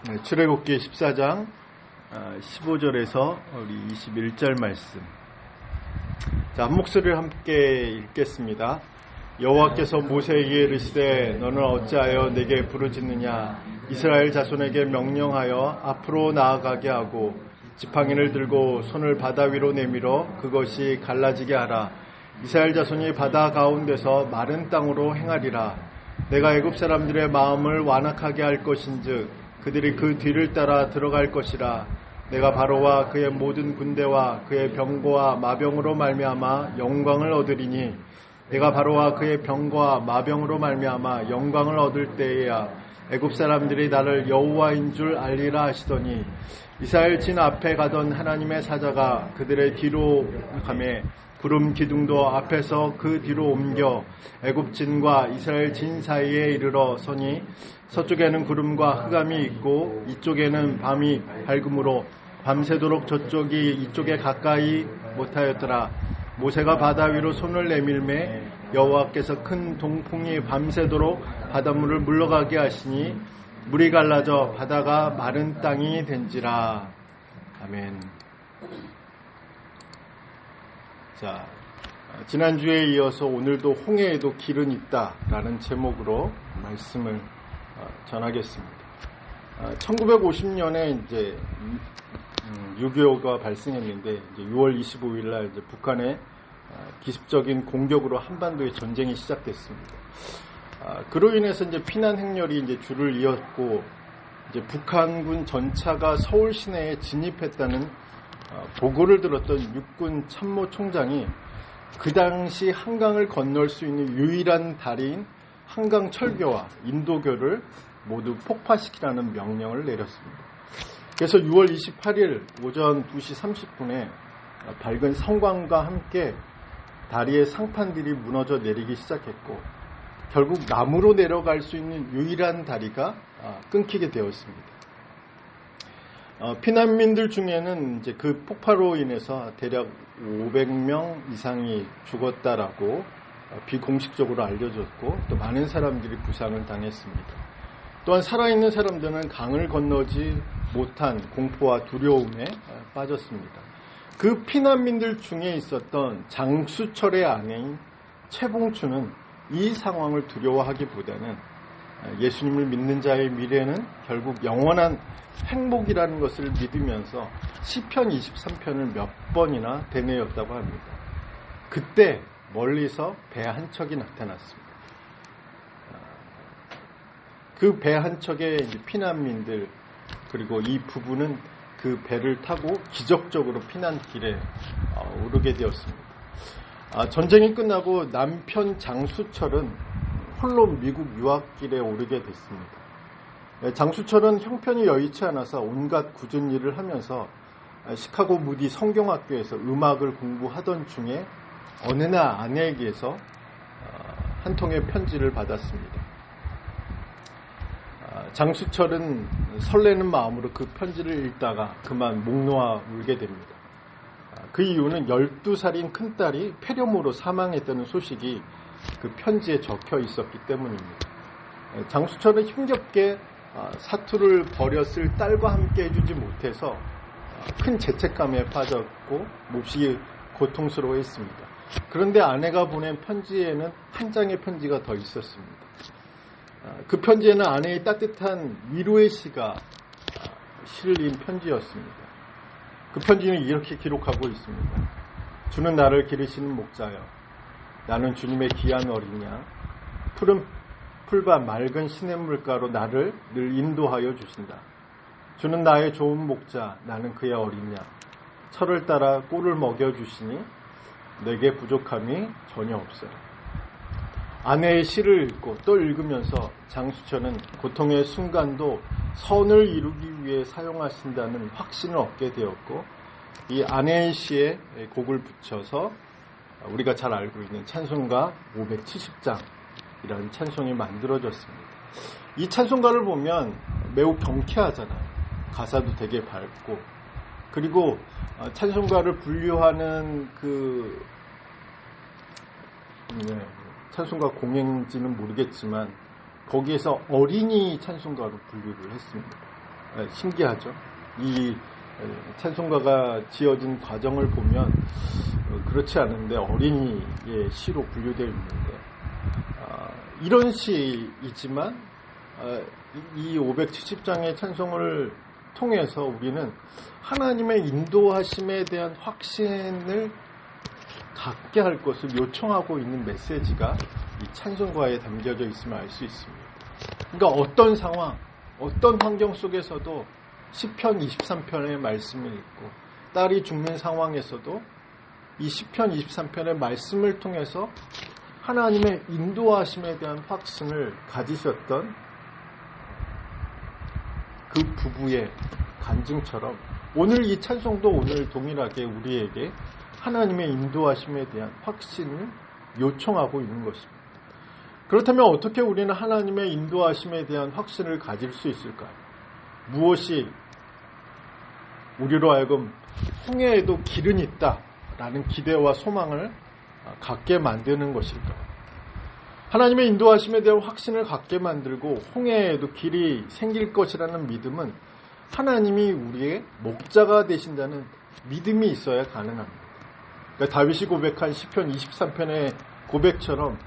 출애굽기 14장 15절에서 우리 21절 말씀. 자, 한 목소리를 함께 읽겠습니다. 여호와께서 모세에게 이르시되 너는 어찌하여 내게 부르짖느냐. 이스라엘 자손에게 명령하여 앞으로 나아가게 하고 지팡이를 들고 손을 바다 위로 내밀어 그것이 갈라지게 하라. 이스라엘 자손이 바다 가운데서 마른 땅으로 행하리라. 내가 애굽 사람들의 마음을 완악하게 할 것인즉 그들이 그 뒤를 따라 들어갈 것이라. 내가 바로와 그의 모든 군대와 그의 병거와 마병으로 말미암아 영광을 얻으리니 내가 바로와 그의 병거와 마병으로 말미암아 영광을 얻을 때에야 애굽 사람들이 나를 여호와인 줄 알리라 하시더니 이스라엘 진 앞에 가던 하나님의 사자가 그들의 뒤로 가매 구름 기둥도 앞에서 그 뒤로 옮겨 애굽 진과 이스라엘 진 사이에 이르러 서니 서쪽에는 구름과 흑암이 있고 이쪽에는 밤이 밝음으로 밤새도록 저쪽이 이쪽에 가까이 못하였더라. 모세가 바다 위로 손을 내밀매 여호와께서 큰 동풍이 밤새도록 바닷물을 물러가게 하시니 물이 갈라져 바다가 마른 땅이 된지라. 아멘. 자, 지난주에 이어서 오늘도 홍해에도 길은 있다라는 제목으로 말씀을 전하겠습니다. 1950년에 이제 6.25가 발생했는데 이제 6월 25일 날 이제 북한의 기습적인 공격으로 한반도의 전쟁이 시작됐습니다. 그로 인해서 이제 피난 행렬이 이제 줄을 이었고 이제 북한군 전차가 서울 시내에 진입했다는 보고를 들었던 육군 참모총장이 그 당시 한강을 건널 수 있는 유일한 다리인 한강 철교와 인도교를 모두 폭파시키라는 명령을 내렸습니다. 그래서 6월 28일 오전 2시 30분에 밝은 성광과 함께 다리의 상판들이 무너져 내리기 시작했고 결국 남으로 내려갈 수 있는 유일한 다리가 끊기게 되었습니다. 피난민들 중에는 이제 그 폭파로 인해서 대략 500명 이상이 죽었다라고 비공식적으로 알려졌고 또 많은 사람들이 부상을 당했습니다. 또한 살아있는 사람들은 강을 건너지 못한 공포와 두려움에 빠졌습니다. 그 피난민들 중에 있었던 장수철의 아내인 최봉추는 이 상황을 두려워하기보다는 예수님을 믿는 자의 미래는 결국 영원한 행복이라는 것을 믿으면서 시편 23편을 몇 번이나 되뇌었다고 합니다. 그때 멀리서 배 한 척이 나타났습니다. 그 배 한 척의 피난민들 그리고 이 부부는 그 배를 타고 기적적으로 피난길에 오르게 되었습니다. 전쟁이 끝나고 남편 장수철은 홀로 미국 유학길에 오르게 됐습니다. 장수철은 형편이 여의치 않아서 온갖 굳은 일을 하면서 시카고 무디 성경학교에서 음악을 공부하던 중에 어느 날 아내에게서 한 통의 편지를 받았습니다. 장수철은 설레는 마음으로 그 편지를 읽다가 그만 목 놓아 울게 됩니다. 그 이유는 12살인 큰딸이 폐렴으로 사망했다는 소식이 그 편지에 적혀 있었기 때문입니다. 장수철은 힘겹게 사투를 벌였을 딸과 함께 해주지 못해서 큰 죄책감에 빠졌고 몹시 고통스러워했습니다. 그런데 아내가 보낸 편지에는 한 장의 편지가 더 있었습니다. 그 편지에는 아내의 따뜻한 위로의 시가 실린 편지였습니다. 그 편지는 이렇게 기록하고 있습니다. 주는 나를 기르시는 목자여 나는 주님의 귀한 어린양 푸른 풀밭 맑은 시냇물가로 나를 늘 인도하여 주신다. 주는 나의 좋은 목자 나는 그의 어린 양 철을 따라 꿀을 먹여주시니 내게 부족함이 전혀 없어요. 아내의 시를 읽고 또 읽으면서 장수철은 고통의 순간도 선을 이루기 위해 사용하신다는 확신을 얻게 되었고 이 아내의 시에 곡을 붙여서 우리가 잘 알고 있는 찬송가 570장이라는 찬송이 만들어졌습니다. 이 찬송가를 보면 매우 경쾌하잖아요. 가사도 되게 밝고 그리고 찬송가를 분류하는 찬송가 공행지는 모르겠지만 거기에서 어린이 찬송가로 분류를 했습니다. 신기하죠. 이 찬송가가 지어진 과정을 보면 그렇지 않은데 어린이의 시로 분류되어 있는데 이런 시이지만 이 570장의 찬송을 통해서 우리는 하나님의 인도하심에 대한 확신을 갖게 할 것을 요청하고 있는 메시지가 이 찬송가에 담겨져 있음을 알 수 있습니다. 그러니까 어떤 상황, 어떤 환경 속에서도 시편 23편의 말씀을 읽고 딸이 죽는 상황에서도 이 시편 23편의 말씀을 통해서 하나님의 인도하심에 대한 확신을 가지셨던 그 부부의 간증처럼 오늘 이 찬송도 오늘 동일하게 우리에게 하나님의 인도하심에 대한 확신을 요청하고 있는 것입니다. 그렇다면 어떻게 우리는 하나님의 인도하심에 대한 확신을 가질 수 있을까요? 무엇이 우리로 하여금 홍해에도 길은 있다라는 기대와 소망을 갖게 만드는 것일까요? 하나님의 인도하심에 대한 확신을 갖게 만들고 홍해에도 길이 생길 것이라는 믿음은 하나님이 우리의 목자가 되신다는 믿음이 있어야 가능합니다. 그러니까 다윗이 고백한 시편 23편의 고백처럼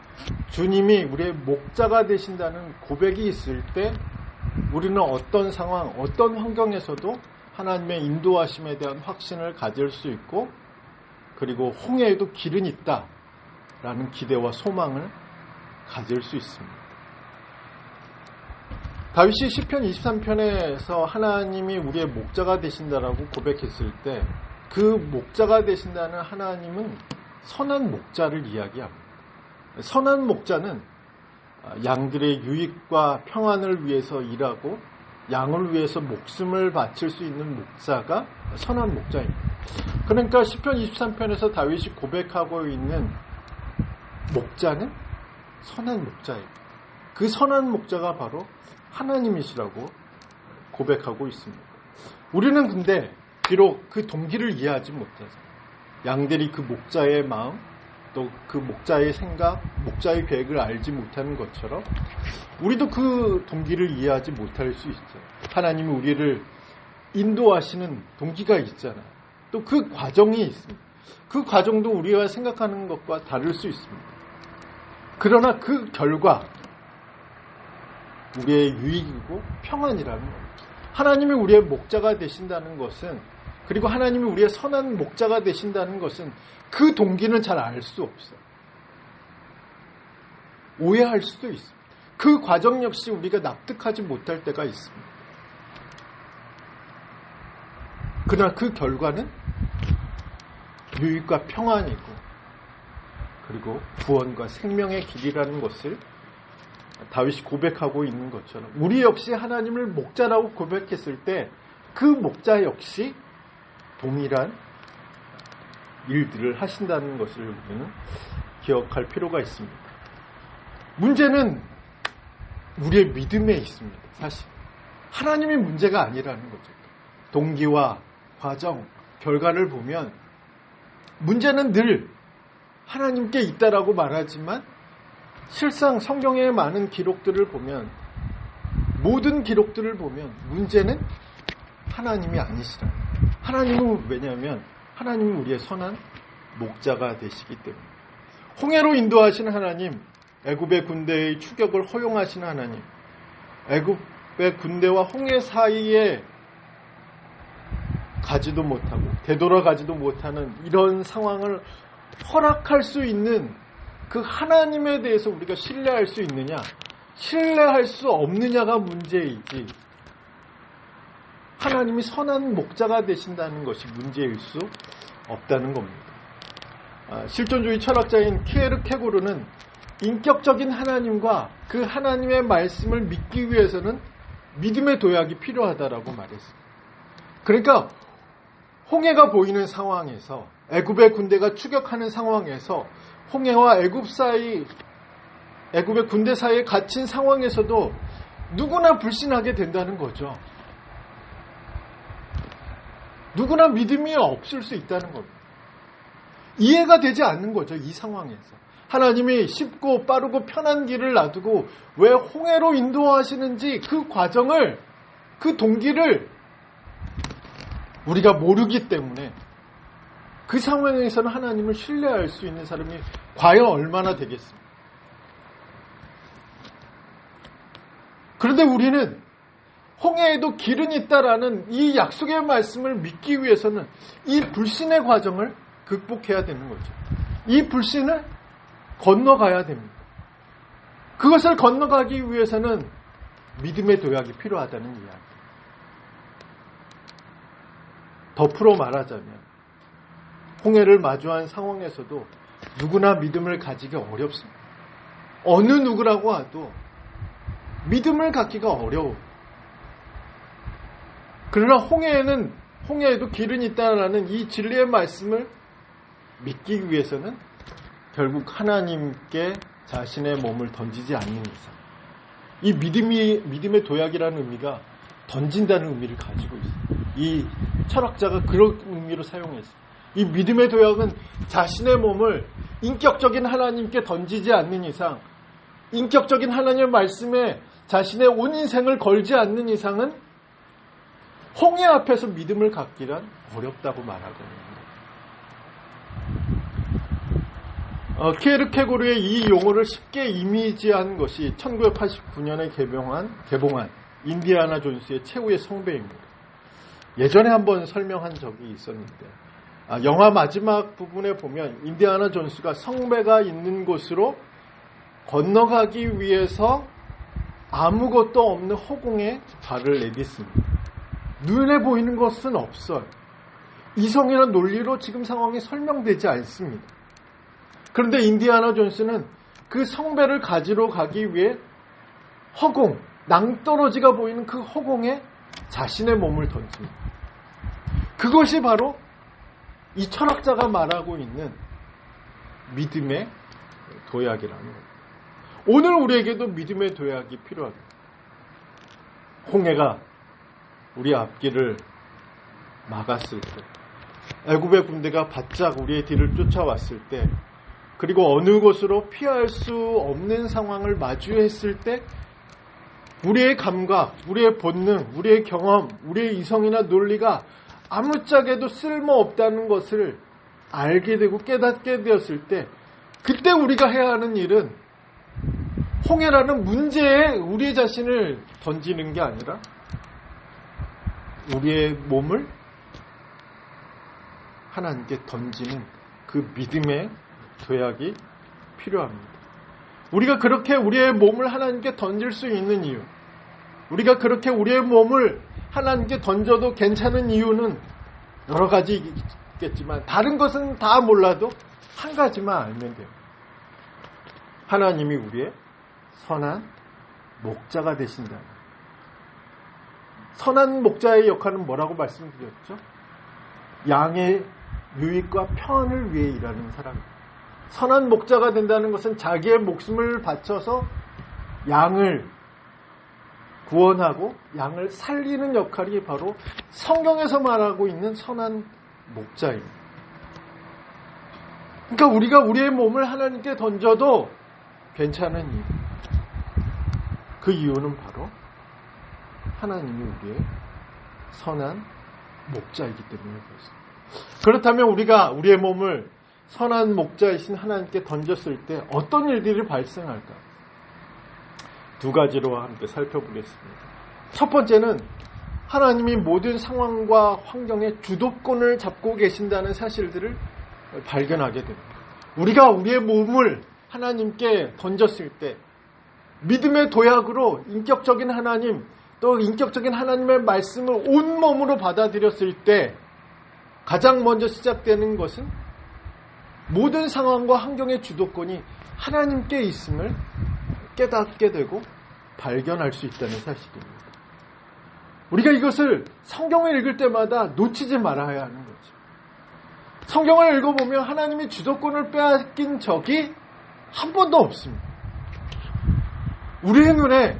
주님이 우리의 목자가 되신다는 고백이 있을 때 우리는 어떤 상황, 어떤 환경에서도 하나님의 인도하심에 대한 확신을 가질 수 있고 그리고 홍해에도 길은 있다라는 기대와 소망을 가질 수 있습니다. 다윗이 시편 23편에서 하나님이 우리의 목자가 되신다라고 고백했을 때 그 목자가 되신다는 하나님은 선한 목자를 이야기합니다. 선한 목자는 양들의 유익과 평안을 위해서 일하고 양을 위해서 목숨을 바칠 수 있는 목자가 선한 목자입니다. 그러니까 시편 23편에서 다윗이 고백하고 있는 목자는 선한 목자예요. 그 선한 목자가 바로 하나님이시라고 고백하고 있습니다. 우리는 근데 비록 그 동기를 이해하지 못해서 양들이 그 목자의 마음 또 그 목자의 생각, 목자의 계획을 알지 못하는 것처럼 우리도 그 동기를 이해하지 못할 수 있어요. 하나님이 우리를 인도하시는 동기가 있잖아요. 또 그 과정이 있습니다. 그 과정도 우리가 생각하는 것과 다를 수 있습니다. 그러나 그 결과 우리의 유익이고 평안이라는 겁니다. 하나님이 우리의 목자가 되신다는 것은 그리고 하나님이 우리의 선한 목자가 되신다는 것은 그 동기는 잘 알 수 없어요. 오해할 수도 있습니다. 그 과정 역시 우리가 납득하지 못할 때가 있습니다. 그러나 그 결과는 유익과 평안이고 그리고 구원과 생명의 길이라는 것을 다윗이 고백하고 있는 것처럼 우리 역시 하나님을 목자라고 고백했을 때 그 목자 역시 동일한 일들을 하신다는 것을 우리는 기억할 필요가 있습니다. 문제는 우리의 믿음에 있습니다. 사실 하나님이 문제가 아니라는 거죠. 동기와 과정, 결과를 보면 문제는 늘 하나님께 있다라고 말하지만 실상 성경의 많은 기록들을 보면 모든 기록들을 보면 문제는 하나님이 아니시라. 하나님은 왜냐하면 하나님이 우리의 선한 목자가 되시기 때문에 홍해로 인도하시는 하나님, 애굽의 군대의 추격을 허용하시는 하나님, 애굽의 군대와 홍해 사이에 가지도 못하고 되돌아가지도 못하는 이런 상황을 허락할 수 있는 그 하나님에 대해서 우리가 신뢰할 수 있느냐, 신뢰할 수 없느냐가 문제이지 하나님이 선한 목자가 되신다는 것이 문제일 수 없다는 겁니다. 실존주의 철학자인 키에르케고르는 인격적인 하나님과 그 하나님의 말씀을 믿기 위해서는 믿음의 도약이 필요하다라고 말했습니다. 그러니까 홍해가 보이는 상황에서 애굽의 군대가 추격하는 상황에서 홍해와 애굽의 군대 사이에 갇힌 상황에서도 누구나 불신하게 된다는 거죠. 누구나 믿음이 없을 수 있다는 겁니다. 이해가 되지 않는 거죠. 이 상황에서. 하나님이 쉽고 빠르고 편한 길을 놔두고 왜 홍해로 인도하시는지 그 과정을 그 동기를 우리가 모르기 때문에 그 상황에서는 하나님을 신뢰할 수 있는 사람이 과연 얼마나 되겠습니까? 그런데 우리는 홍해에도 길은 있다라는 이 약속의 말씀을 믿기 위해서는 이 불신의 과정을 극복해야 되는 거죠. 이 불신을 건너가야 됩니다. 그것을 건너가기 위해서는 믿음의 도약이 필요하다는 이야기. 덧으로 말하자면 홍해를 마주한 상황에서도 누구나 믿음을 가지기 어렵습니다. 어느 누구라고 하도 믿음을 갖기가 어려워. 그러나 홍해에도 길은 있다라는 이 진리의 말씀을 믿기 위해서는 결국 하나님께 자신의 몸을 던지지 않는 이상, 이 믿음의 도약이라는 의미가 던진다는 의미를 가지고 있어요. 이 철학자가 그런 의미로 사용했어요. 이 믿음의 도약은 자신의 몸을 인격적인 하나님께 던지지 않는 이상, 인격적인 하나님의 말씀에 자신의 온 인생을 걸지 않는 이상은 홍해 앞에서 믿음을 갖기란 어렵다고 말하거든요. 키에르케고르의 이 용어를 쉽게 이미지한 것이 1989년에 개봉한 인디아나 존스의 최후의 성배입니다. 예전에 한번 설명한 적이 있었는데, 영화 마지막 부분에 보면 인디아나 존스가 성배가 있는 곳으로 건너가기 위해서 아무것도 없는 허공에 발을 내딛습니다. 눈에 보이는 것은 없어요. 이성이나 논리로 지금 상황이 설명되지 않습니다. 그런데 인디아나 존스는 그 성배를 가지러 가기 위해 허공, 낭떠러지가 보이는 그 허공에 자신의 몸을 던집니다. 그것이 바로 이 철학자가 말하고 있는 믿음의 도약이라는 거예요. 오늘 우리에게도 믿음의 도약이 필요합니다. 홍해가 우리 앞길을 막았을 때, 애굽의 군대가 바짝 우리의 뒤를 쫓아왔을 때, 그리고 어느 곳으로 피할 수 없는 상황을 마주했을 때 우리의 감각, 우리의 본능, 우리의 경험, 우리의 이성이나 논리가 아무짝에도 쓸모없다는 것을 알게 되고 깨닫게 되었을 때, 그때 우리가 해야 하는 일은 홍해라는 문제에 우리 자신을 던지는 게 아니라 우리의 몸을 하나님께 던지는 그 믿음의 도약이 필요합니다. 우리가 그렇게 우리의 몸을 하나님께 던질 수 있는 이유, 우리가 그렇게 우리의 몸을 하나님께 던져도 괜찮은 이유는 여러 가지 있겠지만 다른 것은 다 몰라도 한 가지만 알면 돼요. 하나님이 우리의 선한 목자가 되신다. 선한 목자의 역할은 뭐라고 말씀드렸죠? 양의 유익과 편을 위해 일하는 사람입니다. 선한 목자가 된다는 것은 자기의 목숨을 바쳐서 양을 구원하고 양을 살리는 역할이 바로 성경에서 말하고 있는 선한 목자입니다. 그러니까 우리가 우리의 몸을 하나님께 던져도 괜찮은 이유, 그 이유는 바로 하나님이 우리의 선한 목자이기 때문에 그렇습니다. 그렇다면 우리가 우리의 몸을 선한 목자이신 하나님께 던졌을 때 어떤 일들이 발생할까? 두 가지로 함께 살펴보겠습니다. 첫 번째는 하나님이 모든 상황과 환경에 주도권을 잡고 계신다는 사실들을 발견하게 됩니다. 우리가 우리의 몸을 하나님께 던졌을 때 믿음의 도약으로 인격적인 하나님, 또 인격적인 하나님의 말씀을 온몸으로 받아들였을 때 가장 먼저 시작되는 것은 모든 상황과 환경의 주도권이 하나님께 있음을 깨닫게 되고 발견할 수 있다는 사실입니다. 우리가 이것을 성경을 읽을 때마다 놓치지 말아야 하는 거죠. 성경을 읽어보면 하나님이 주도권을 빼앗긴 적이 한 번도 없습니다. 우리의 눈에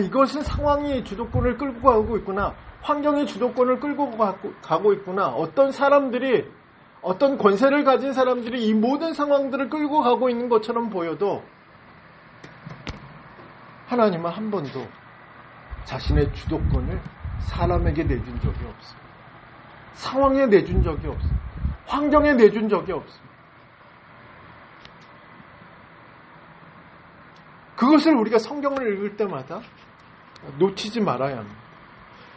이것은 상황이 주도권을 끌고 가고 있구나, 환경이 주도권을 끌고 가고 있구나, 어떤 사람들이, 어떤 권세를 가진 사람들이 이 모든 상황들을 끌고 가고 있는 것처럼 보여도 하나님은 한 번도 자신의 주도권을 사람에게 내준 적이 없어요. 상황에 내준 적이 없어요. 환경에 내준 적이 없어요. 그것을 우리가 성경을 읽을 때마다 놓치지 말아야 합니다.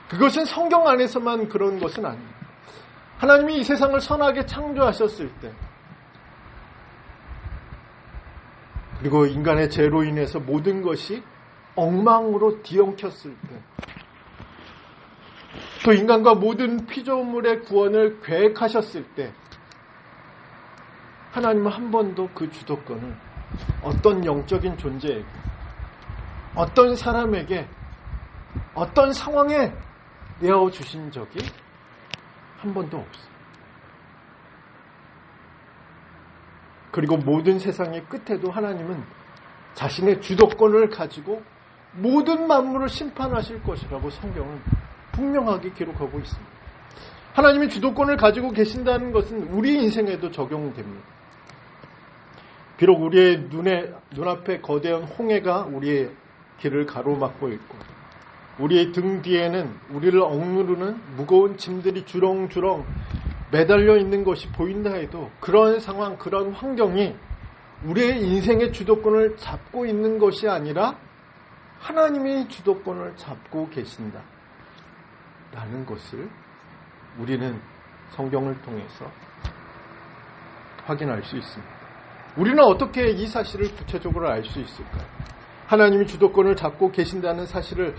그것은 성경 안에서만 그런 것은 아닙니다. 하나님이 이 세상을 선하게 창조하셨을 때, 그리고 인간의 죄로 인해서 모든 것이 엉망으로 뒤엉켰을 때, 또 인간과 모든 피조물의 구원을 계획하셨을 때, 하나님은 한 번도 그 주도권을 어떤 영적인 존재에게, 어떤 사람에게, 어떤 상황에 내어주신 적이 한 번도 없어요. 그리고 모든 세상의 끝에도 하나님은 자신의 주도권을 가지고 모든 만물을 심판하실 것이라고 성경은 분명하게 기록하고 있습니다. 하나님이 주도권을 가지고 계신다는 것은 우리 인생에도 적용됩니다. 비록 우리의 눈앞에 거대한 홍해가 우리의 길을 가로막고 있고, 우리의 등 뒤에는 우리를 억누르는 무거운 짐들이 주렁주렁 매달려 있는 것이 보인다 해도, 그런 상황, 그런 환경이 우리의 인생의 주도권을 잡고 있는 것이 아니라 하나님이 주도권을 잡고 계신다 라는 것을 우리는 성경을 통해서 확인할 수 있습니다. 우리는 어떻게 이 사실을 구체적으로 알 수 있을까요? 하나님이 주도권을 잡고 계신다는 사실을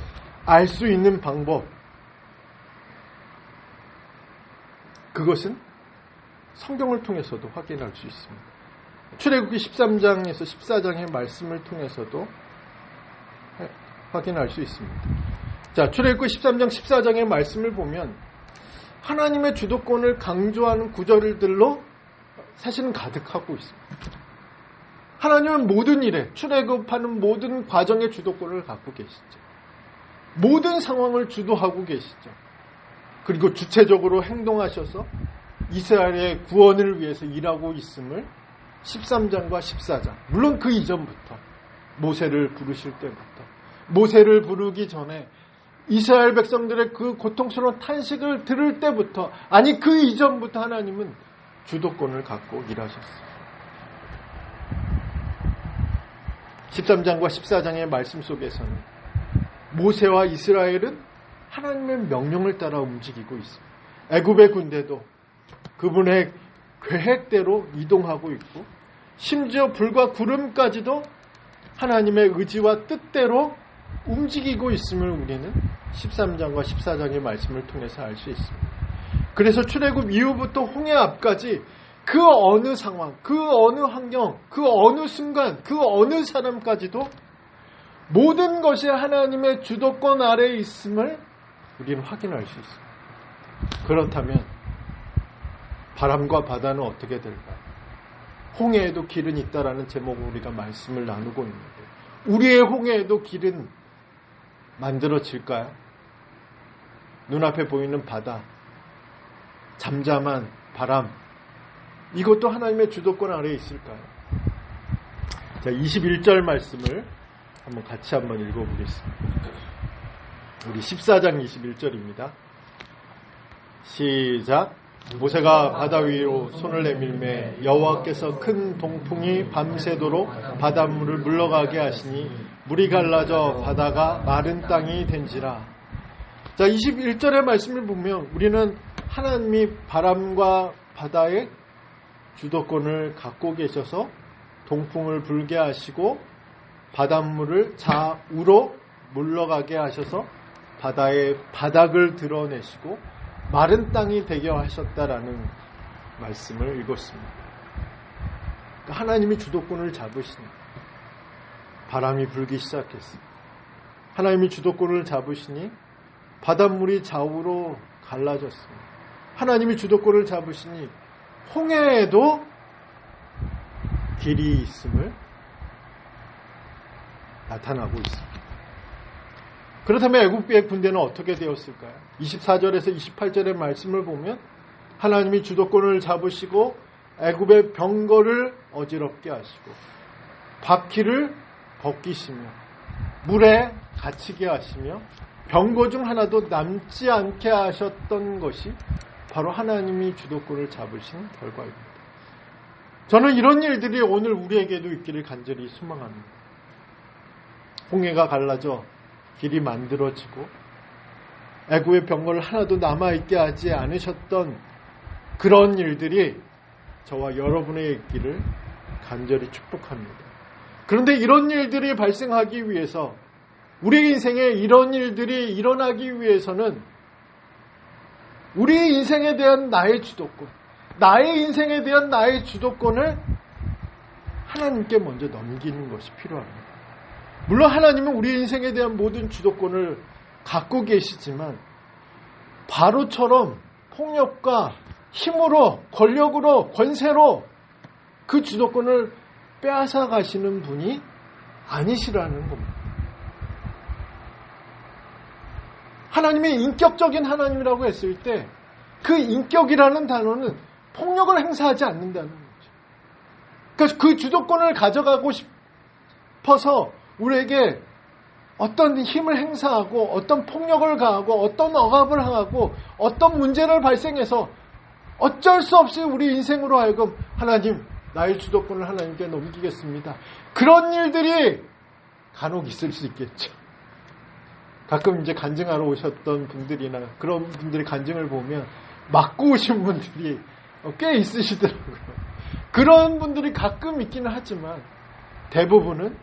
알 수 있는 방법, 그것은 성경을 통해서도 확인할 수 있습니다. 출애굽기 13장에서 14장의 말씀을 통해서도 확인할 수 있습니다. 자, 출애굽기 13장 14장의 말씀을 보면 하나님의 주도권을 강조하는 구절들로 사실은 가득하고 있습니다. 하나님은 모든 일에, 출애굽하는 모든 과정의 주도권을 갖고 계시죠. 모든 상황을 주도하고 계시죠. 그리고 주체적으로 행동하셔서 이스라엘의 구원을 위해서 일하고 있음을 13장과 14장, 물론 그 이전부터, 모세를 부르실 때부터, 모세를 부르기 전에 이스라엘 백성들의 그 고통스러운 탄식을 들을 때부터, 아니 그 이전부터 하나님은 주도권을 갖고 일하셨어요. 13장과 14장의 말씀 속에서는 모세와 이스라엘은 하나님의 명령을 따라 움직이고 있습니다. 애굽의 군대도 그분의 계획대로 이동하고 있고, 심지어 불과 구름까지도 하나님의 의지와 뜻대로 움직이고 있음을 우리는 13장과 14장의 말씀을 통해서 알 수 있습니다. 그래서 출애굽 이후부터 홍해 앞까지 그 어느 상황, 그 어느 환경, 그 어느 순간, 그 어느 사람까지도 모든 것이 하나님의 주도권 아래에 있음을 우리는 확인할 수 있습니다. 그렇다면 바람과 바다는 어떻게 될까요? 홍해에도 길은 있다라는 제목으로 우리가 말씀을 나누고 있는데, 우리의 홍해에도 길은 만들어질까요? 눈앞에 보이는 바다, 잠잠한 바람, 이것도 하나님의 주도권 아래에 있을까요? 자, 21절 말씀을 같이 한번 읽어보겠습니다. 우리 14장 21절입니다. 시작. 모세가 바다 위로 손을 내밀매 여호와께서 큰 동풍이 밤새도록 바닷물을 물러가게 하시니 물이 갈라져 바다가 마른 땅이 된지라. 자, 21절의 말씀을 보면 우리는 하나님이 바람과 바다의 주도권을 갖고 계셔서 동풍을 불게 하시고 바닷물을 좌우로 물러가게 하셔서 바다의 바닥을 드러내시고 마른 땅이 되게 하셨다라는 말씀을 읽었습니다. 그러니까 하나님이 주도권을 잡으시니 바람이 불기 시작했습니다. 하나님이 주도권을 잡으시니 바닷물이 좌우로 갈라졌습니다. 하나님이 주도권을 잡으시니 홍해에도 길이 있음을 나타나고 있습니다. 그렇다면 애굽의 군대는 어떻게 되었을까요? 24절에서 28절의 말씀을 보면 하나님이 주도권을 잡으시고 애굽의 병거를 어지럽게 하시고 바퀴를 벗기시며 물에 갇히게 하시며 병거 중 하나도 남지 않게 하셨던 것이 바로 하나님이 주도권을 잡으신 결과입니다. 저는 이런 일들이 오늘 우리에게도 있기를 간절히 소망합니다. 홍해가 갈라져 길이 만들어지고 애굽의 병거를 하나도 남아있게 하지 않으셨던 그런 일들이 저와 여러분의 있기를 간절히 축복합니다. 그런데 이런 일들이 발생하기 위해서, 우리 인생에 이런 일들이 일어나기 위해서는 우리 인생에 대한 나의 주도권, 나의 인생에 대한 나의 주도권을 하나님께 먼저 넘기는 것이 필요합니다. 물론 하나님은 우리 인생에 대한 모든 주도권을 갖고 계시지만 바로처럼 폭력과 힘으로, 권력으로, 권세로 그 주도권을 빼앗아 가시는 분이 아니시라는 겁니다. 하나님의 인격적인 하나님이라고 했을 때 그 인격이라는 단어는 폭력을 행사하지 않는다는 거죠. 그러니까 그 주도권을 가져가고 싶어서 우리에게 어떤 힘을 행사하고 어떤 폭력을 가하고 어떤 억압을 하고 어떤 문제를 발생해서 어쩔 수 없이 우리 인생으로 하여금 하나님, 나의 주도권을 하나님께 넘기겠습니다. 그런 일들이 간혹 있을 수 있겠죠. 가끔 이제 간증하러 오셨던 분들이나 그런 분들의 간증을 보면 맞고 오신 분들이 꽤 있으시더라고요. 그런 분들이 가끔 있기는 하지만 대부분은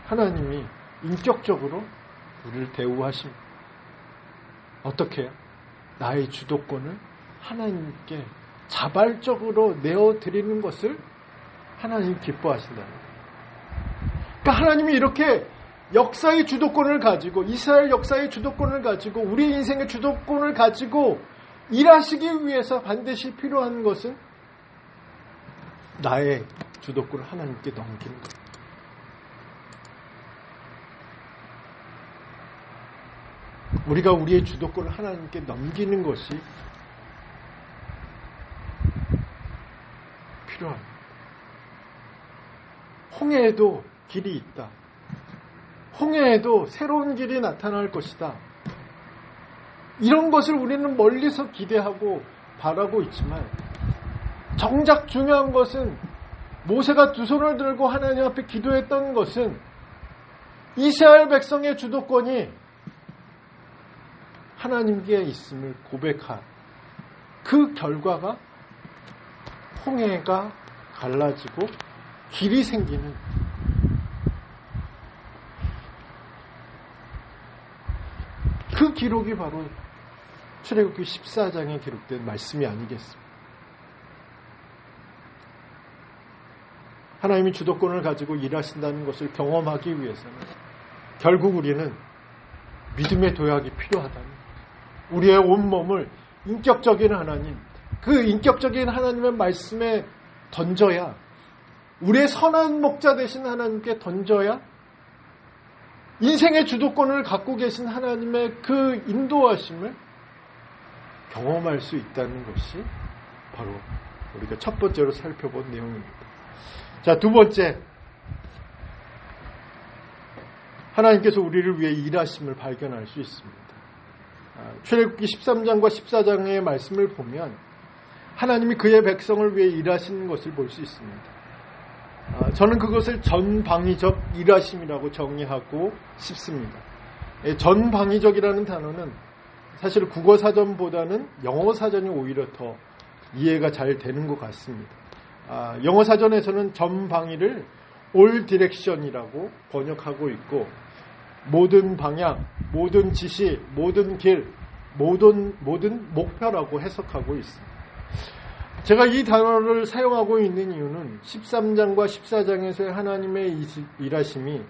하나님이 인격적으로 우리를 대우하십니다. 어떻게 해요? 나의 주도권을 하나님께 자발적으로 내어드리는 것을 하나님 기뻐하신다는 거예요. 그러니까 하나님이 이렇게 역사의 주도권을 가지고, 이스라엘 역사의 주도권을 가지고, 우리 인생의 주도권을 가지고 일하시기 위해서 반드시 필요한 것은 나의 주도권을 하나님께 넘기는 거예요. 우리가 우리의 주도권을 하나님께 넘기는 것이 필요합니다. 홍해에도 길이 있다. 홍해에도 새로운 길이 나타날 것이다. 이런 것을 우리는 멀리서 기대하고 바라고 있지만 정작 중요한 것은 모세가 두 손을 들고 하나님 앞에 기도했던 것은 이스라엘 백성의 주도권이 하나님께 있음을 고백한 그 결과가 홍해가 갈라지고 길이 생기는, 그 기록이 바로 출애굽기 14장에 기록된 말씀이 아니겠습니까? 하나님이 주도권을 가지고 일하신다는 것을 경험하기 위해서는 결국 우리는 믿음의 도약이 필요하다는 거예요. 우리의 온몸을 인격적인 하나님, 그 인격적인 하나님의 말씀에 던져야, 우리의 선한 목자 되신 하나님께 던져야 인생의 주도권을 갖고 계신 하나님의 그 인도하심을 경험할 수 있다는 것이 바로 우리가 첫 번째로 살펴본 내용입니다. 자, 두 번째, 하나님께서 우리를 위해 일하심을 발견할 수 있습니다. 출애굽기 13장과 14장의 말씀을 보면 하나님이 그의 백성을 위해 일하시는 것을 볼 수 있습니다. 저는 그것을 전방위적 일하심이라고 정의하고 싶습니다. 전방위적이라는 단어는 사실 국어사전보다는 영어사전이 오히려 더 이해가 잘 되는 것 같습니다. 영어사전에서는 전방위를 all direction이라고 번역하고 있고, 모든 방향, 모든 지시, 모든 길, 모든 목표라고 해석하고 있습니다. 제가 이 단어를 사용하고 있는 이유는 13장과 14장에서의 하나님의 일하심이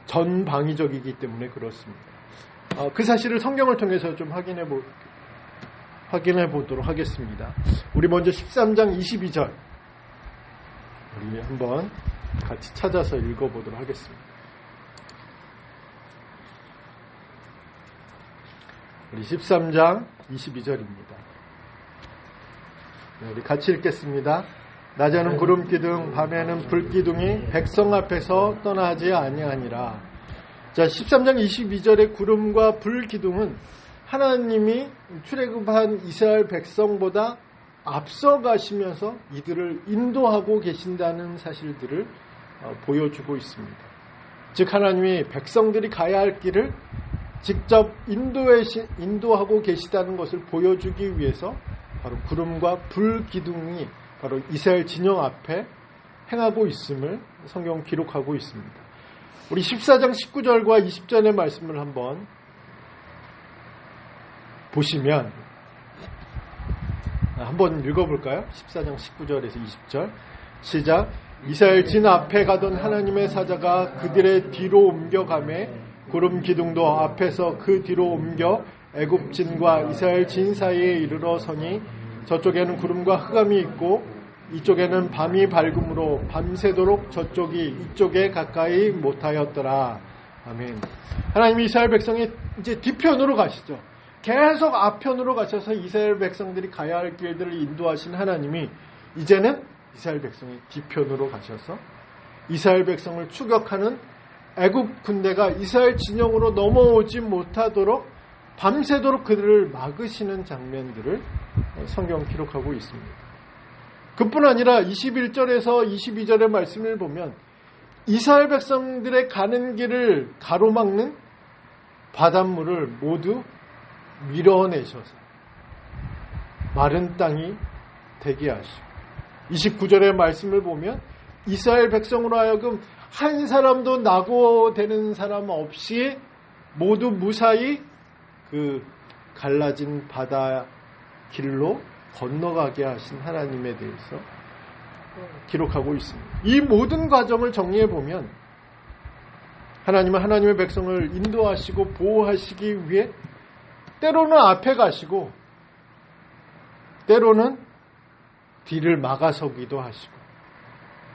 전방위적이기 때문에 그렇습니다. 그 사실을 성경을 통해서 좀 확인해 보도록 하겠습니다. 우리 먼저 13장 22절 우리 한번 같이 찾아서 읽어보도록 하겠습니다. 우리 13장 22절입니다. 우리 같이 읽겠습니다. 낮에는 구름기둥, 밤에는 불기둥이 백성 앞에서 떠나지 아니하니라. 자, 13장 22절의 구름과 불 기둥은 하나님이 출애굽한 이스라엘 백성보다 앞서가시면서 이들을 인도하고 계신다는 사실들을 보여주고 있습니다. 즉 하나님이 백성들이 가야 할 길을 직접 인도하고 계시다는 것을 보여주기 위해서 바로 구름과 불 기둥이 바로 이스라엘 진영 앞에 행하고 있음을 성경 기록하고 있습니다. 우리 14장 19절과 20절의 말씀을 한번 보시면 한번 읽어볼까요? 14장 19절에서 20절 시작. 이스라엘 진 앞에 가던 하나님의 사자가 그들의 뒤로 옮겨가매 구름 기둥도 앞에서 그 뒤로 옮겨 애굽 진과 이스라엘 진 사이에 이르러 서니 저쪽에는 구름과 흑암이 있고 이쪽에는 밤이 밝음으로 밤새도록 저쪽이 이쪽에 가까이 못하였더라. 아멘. 하나님이 이스라엘 백성이 이제 뒤편으로 가시죠. 계속 앞편으로 가셔서 이스라엘 백성들이 가야 할 길들을 인도하신 하나님이 이제는 이스라엘 백성이 뒤편으로 가셔서 이스라엘 백성을 추격하는 애굽 군대가 이스라엘 진영으로 넘어오지 못하도록 밤새도록 그들을 막으시는 장면들을 성경 기록하고 있습니다. 그뿐 아니라 21절에서 22절의 말씀을 보면 이스라엘 백성들의 가는 길을 가로막는 바닷물을 모두 밀어내셔서 마른 땅이 되게 하시고 29절의 말씀을 보면 이스라엘 백성으로 하여금 한 사람도 낙오되는 사람 없이 모두 무사히 그 갈라진 바다 길로 건너가게 하신 하나님에 대해서 기록하고 있습니다. 이 모든 과정을 정리해 보면 하나님은 하나님의 백성을 인도하시고 보호하시기 위해 때로는 앞에 가시고 때로는 뒤를 막아서기도 하시고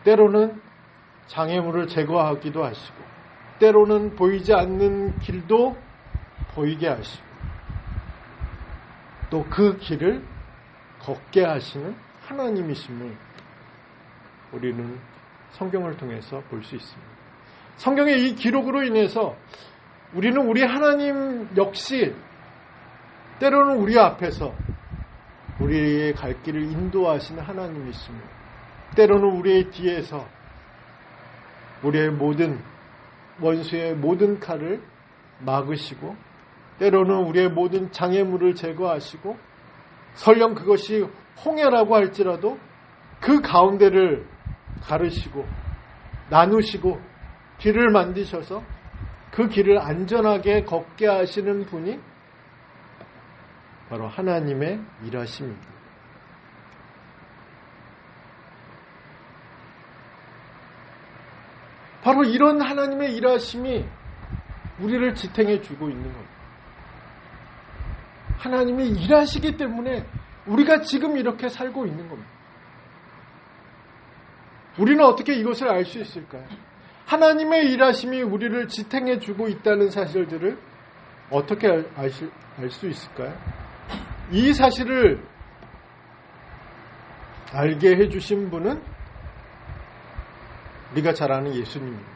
때로는 장애물을 제거하기도 하시고 때로는 보이지 않는 길도 보이게 하시고 또 그 길을 걷게 하시는 하나님이심을 우리는 성경을 통해서 볼 수 있습니다. 성경의 이 기록으로 인해서 우리는 우리 하나님 역시 때로는 우리 앞에서 우리의 갈 길을 인도하시는 하나님이심을 때로는 우리의 뒤에서 우리의 모든 원수의 모든 칼을 막으시고 때로는 우리의 모든 장애물을 제거하시고 설령 그것이 홍해라고 할지라도 그 가운데를 가르시고 나누시고 길을 만드셔서 그 길을 안전하게 걷게 하시는 분이 바로 하나님의 일하심입니다. 바로 이런 하나님의 일하심이 우리를 지탱해 주고 있는 겁니다. 하나님이 일하시기 때문에 우리가 지금 이렇게 살고 있는 겁니다. 우리는 어떻게 이것을 알 수 있을까요? 하나님의 일하심이 우리를 지탱해 주고 있다는 사실들을 어떻게 알 수 있을까요? 이 사실을 알게 해주신 분은 우리가 잘 아는 예수님입니다.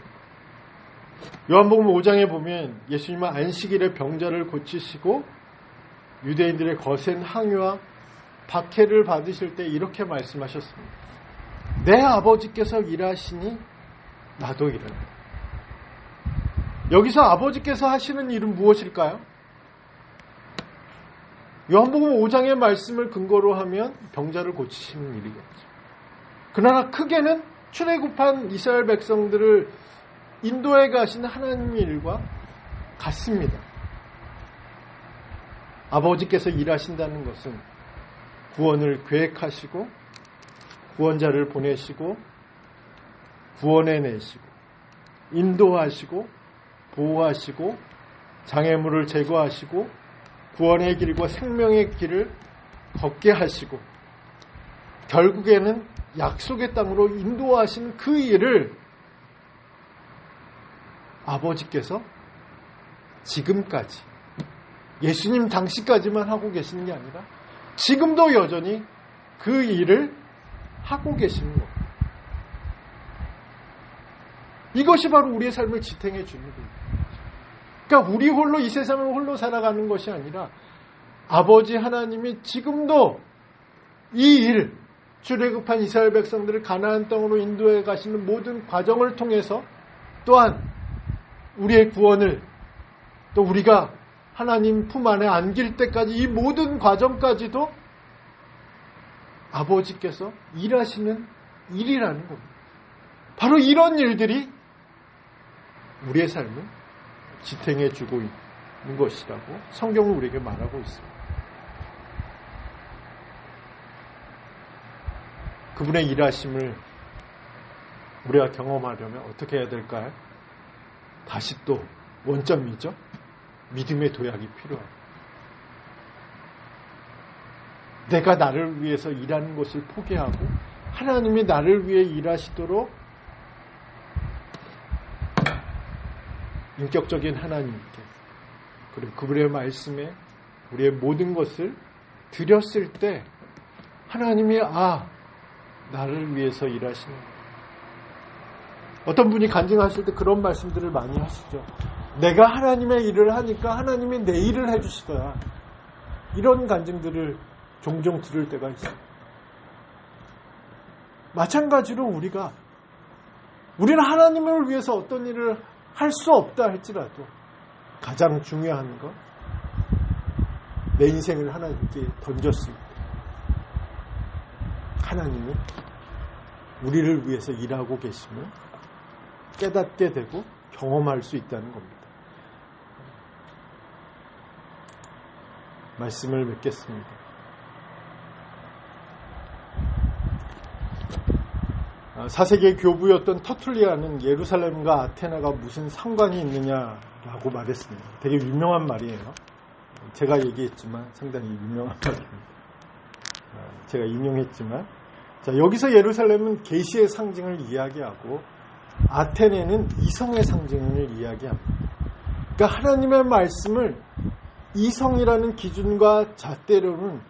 요한복음 5장에 보면 예수님은 안식일에 병자를 고치시고 유대인들의 거센 항의와 박해를 받으실 때 이렇게 말씀하셨습니다. 내 아버지께서 일하시니 나도 일한다. 여기서 아버지께서 하시는 일은 무엇일까요? 요한복음 5장의 말씀을 근거로 하면 병자를 고치시는 일이겠죠. 그러나 크게는 출애굽한 이스라엘 백성들을 인도해 가신 하나님의 일과 같습니다. 아버지께서 일하신다는 것은 구원을 계획하시고 구원자를 보내시고 구원해내시고 인도하시고 보호하시고 장애물을 제거하시고 구원의 길과 생명의 길을 걷게 하시고 결국에는 약속의 땅으로 인도하신 그 일을 아버지께서 지금까지 예수님 당시까지만 하고 계시는 게 아니라 지금도 여전히 그 일을 하고 계시는 겁니다. 이것이 바로 우리의 삶을 지탱해 주는 겁니다. 그러니까 우리 홀로 이 세상을 홀로 살아가는 것이 아니라 아버지 하나님이 지금도 이 일, 출애굽한 이스라엘 백성들을 가나안 땅으로 인도해 가시는 모든 과정을 통해서 또한 우리의 구원을 또 우리가 하나님 품 안에 안길 때까지 이 모든 과정까지도 아버지께서 일하시는 일이라는 겁니다. 바로 이런 일들이 우리의 삶을 지탱해 주고 있는 것이라고 성경은 우리에게 말하고 있습니다. 그분의 일하심을 우리가 경험하려면 어떻게 해야 될까요? 다시 또 원점이죠. 믿음의 도약이 필요합니다. 내가 나를 위해서 일하는 것을 포기하고 하나님이 나를 위해 일하시도록 인격적인 하나님께 그리고 그분의 말씀에 우리의 모든 것을 드렸을 때 하나님이 나를 위해서 일하시는 어떤 분이 간증하실 때 그런 말씀들을 많이 하시죠. 내가 하나님의 일을 하니까 하나님이 내 일을 해주시더라. 이런 간증들을 종종 들을 때가 있어요. 마찬가지로 우리는 하나님을 위해서 어떤 일을 할 수 없다 할지라도 가장 중요한 건 내 인생을 하나님께 던졌을 때 하나님은 우리를 위해서 일하고 계심을 깨닫게 되고 경험할 수 있다는 겁니다. 말씀을 맺겠습니다. 사세기의 교부였던 터툴리아는 예루살렘과 아테나가 무슨 상관이 있느냐라고 말했습니다. 되게 유명한 말이에요. 제가 얘기했지만 상당히 유명한 말입니다. 제가 인용했지만 여기서 예루살렘은 계시의 상징을 이야기하고 아테네는 이성의 상징을 이야기합니다. 그러니까 하나님의 말씀을 이성이라는 기준과 잣대로는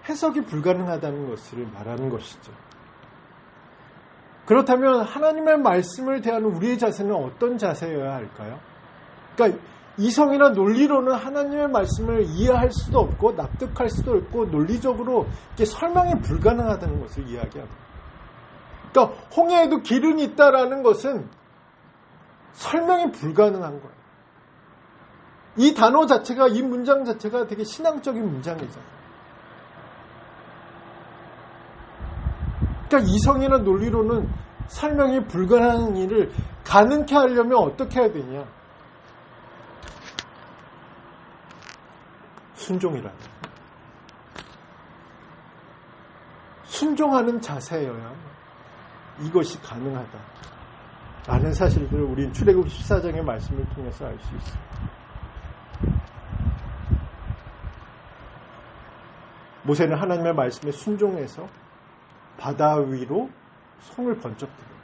해석이 불가능하다는 것을 말하는 것이죠. 그렇다면 하나님의 말씀을 대하는 우리의 자세는 어떤 자세여야 할까요? 그러니까 이성이나 논리로는 하나님의 말씀을 이해할 수도 없고 납득할 수도 없고 논리적으로 이게 설명이 불가능하다는 것을 이야기합니다. 그러니까 홍해에도 길은 있다라는 것은 설명이 불가능한 거예요. 이 단어 자체가, 이 문장 자체가 되게 신앙적인 문장이잖아요. 그러니까 이성이나 논리로는 설명이 불가능한 일을 가능케 하려면 어떻게 해야 되냐? 순종이라. 순종하는 자세여야 이것이 가능하다. 라는 사실들을 우리는 출애굽 14장의 말씀을 통해서 알 수 있습니다. 모세는 하나님의 말씀에 순종해서 바다 위로 손을 번쩍 들어요.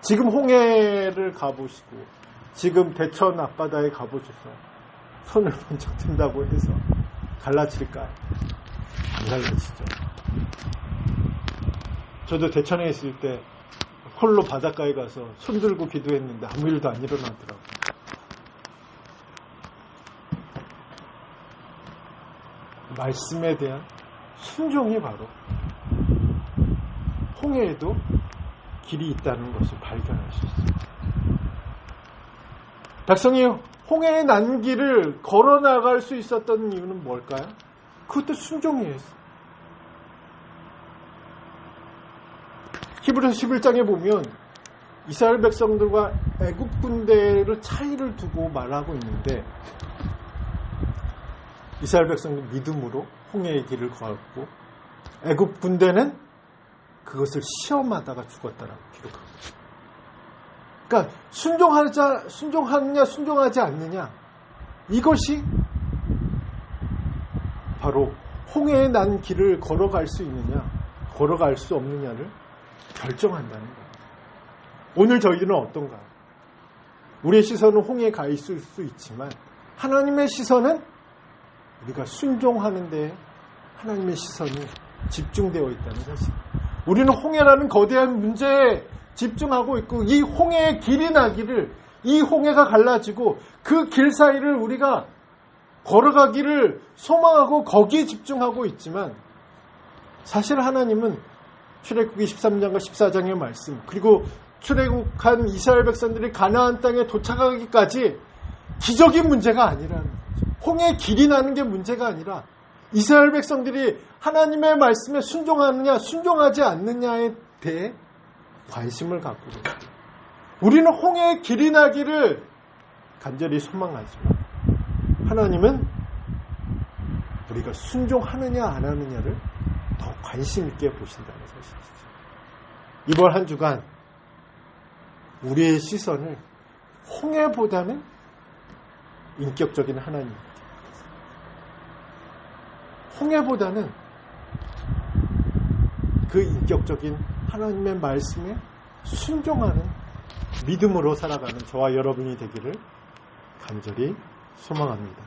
지금 홍해를 가보시고 지금 대천 앞바다에 가보셔서 손을 번쩍 든다고 해서 갈라질까요? 안 갈라지죠. 저도 대천에 있을 때 홀로 바닷가에 가서 손 들고 기도했는데 아무 일도 안 일어나더라고요. 말씀에 대한 순종이 바로 홍해에도 길이 있다는 것을 발견할 수 있습니다. 백성이 홍해의 난길을 걸어나갈 수 있었던 이유는 뭘까요? 그것도 순종이에요. 히브리서 11장에 보면 이스라엘 백성들과 애굽 군대를 차이를 두고 말하고 있는데 이스라엘 백성은 믿음으로 홍해의 길을 걸었고 애굽 군대는 그것을 시험하다가 죽었다라고 기록하고 있습니다. 그러니까 순종하느냐 순종하지 않느냐 이것이 바로 홍해에 난 길을 걸어갈 수 있느냐 걸어갈 수 없느냐를 결정한다는 거예요. 오늘 저희는 어떤가요? 우리의 시선은 홍해에 가 있을 수 있지만 하나님의 시선은 우리가 순종하는 데 하나님의 시선이 집중되어 있다는 사실. 우리는 홍해라는 거대한 문제에 집중하고 있고 이 홍해의 길이 나기를 이 홍해가 갈라지고 그 길 사이를 우리가 걸어가기를 소망하고 거기에 집중하고 있지만 사실 하나님은 출애굽기 13장과 14장의 말씀 그리고 출애굽한 이스라엘 백성들이 가나안 땅에 도착하기까지 기적이 문제가 아니라는 거죠. 홍해 길이 나는 게 문제가 아니라 이스라엘 백성들이 하나님의 말씀에 순종하느냐 순종하지 않느냐에 대해 관심을 갖고 있습니다. 우리는 홍해의 길이 나기를 간절히 소망하지만 하나님은 우리가 순종하느냐 안 하느냐를 더 관심 있게 보신다는 사실이죠. 이번 한 주간 우리의 시선을 홍해보다는 인격적인 하나님, 홍해보다는 그 인격적인 하나님의 말씀에 순종하는 믿음으로 살아가는 저와 여러분이 되기를 간절히 소망합니다.